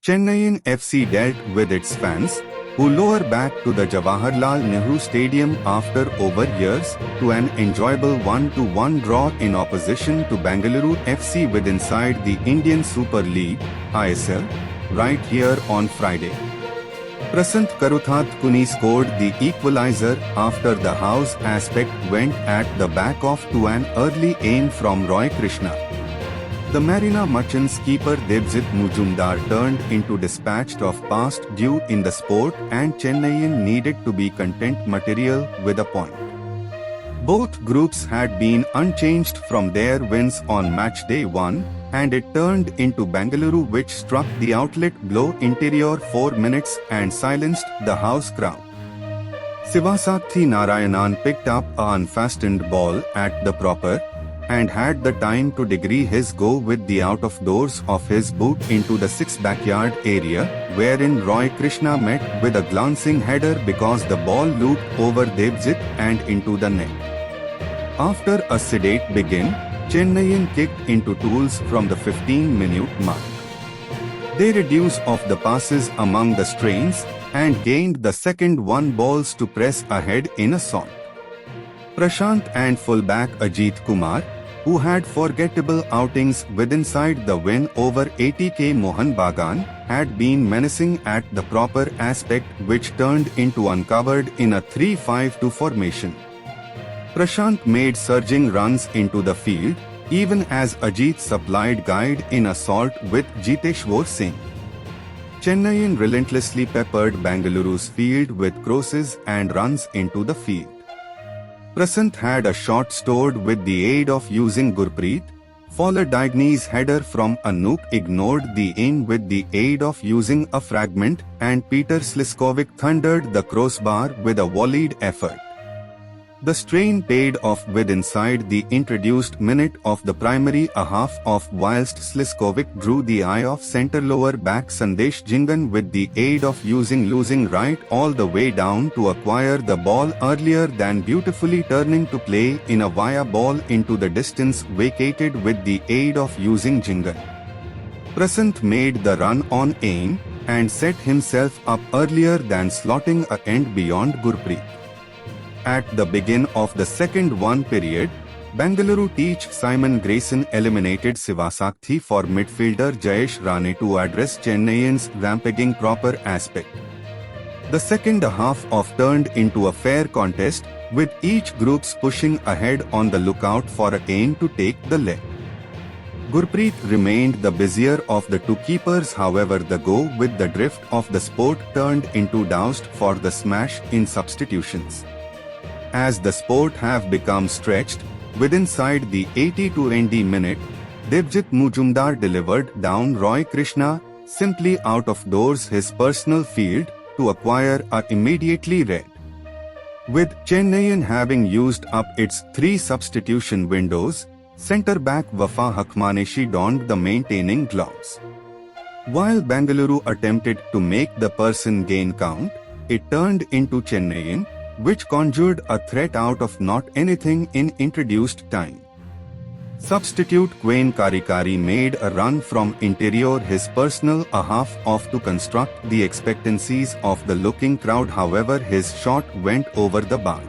Chennaiyin FC dealt with its fans, who lower back to the Jawaharlal Nehru Stadium after over years, to an enjoyable 1-1 draw in opposition to Bengaluru FC with inside the Indian Super League, ISL, right here on Friday. Prasant Karuthatkuni scored the equalizer after the house aspect went at the back off to an early aim from Roy Krishna. The Marina Machans keeper Debjit Mujumdar turned into dispatched of past due in the sport, and Chennaiyin needed to be content material with a point. Both groups had been unchanged from their wins on match day 1, and it turned into Bengaluru, which struck the outlet blow interior 4 minutes and silenced the house crowd. Sivasakthi Narayanan picked up an unfastened ball at the proper and had the time to degree his go with the out of doors of his boot into the 6 backyard area, wherein Roy Krishna met with a glancing header because the ball looped over Debjit and into the net. After a sedate begin, Chennaiyin kicked into tools from the 15-minute mark. They reduced off the passes among the strains and gained the second 1 balls to press ahead in assault. Prashant and fullback Ajit Kumar, who had forgettable outings with inside the win over ATK Mohan Bagan, had been menacing at the proper aspect, which turned into uncovered in a 3-5-2 formation. Prashant made surging runs into the field, even as Ajit supplied guide in assault with Jiteshwar Singh. Chennaiyin relentlessly peppered Bengaluru's field with crosses and runs into the field. Prasant had a shot stored with the aid of using Gurpreet. Fowler Digny's header from Anoop ignored the in with the aid of using a fragment, and Peter Sliskovic thundered the crossbar with a volleyed effort. The strain paid off with inside the introduced minute of the primary half of whilst Sliskovic drew the eye of centre lower back Sandesh Jingan with the aid of using losing right all the way down to acquire the ball earlier than beautifully turning to play in a via ball into the distance vacated with the aid of using Jingan. Prasant made the run on aim and set himself up earlier than slotting a end beyond Gurpreet. At the begin of the second 1 period, Bengaluru teach Simon Grayson eliminated Sivasakthi for midfielder Jayesh Rane to address Chennaiin's rampaging proper aspect. The second half of turned into a fair contest, with each groups pushing ahead on the lookout for a aim to take the lead. Gurpreet remained the busier of the 2 keepers, however the go with the drift of the sport turned into doused for the smash in substitutions. As the sport have become stretched, with inside the 82nd minute, Debjit Mujumdar delivered down Roy Krishna, simply out of doors his personal field, to acquire a immediately red. With Chennaiyin having used up its 3 substitution windows, centre-back Wafa Hakmaneshi donned the maintaining gloves. While Bengaluru attempted to make the person gain count, it turned into Chennaiyin, which conjured a threat out of not anything in introduced time. Substitute Quain Karikari made a run from interior his personal half off to construct the expectancies of the looking crowd, however his shot went over the bar.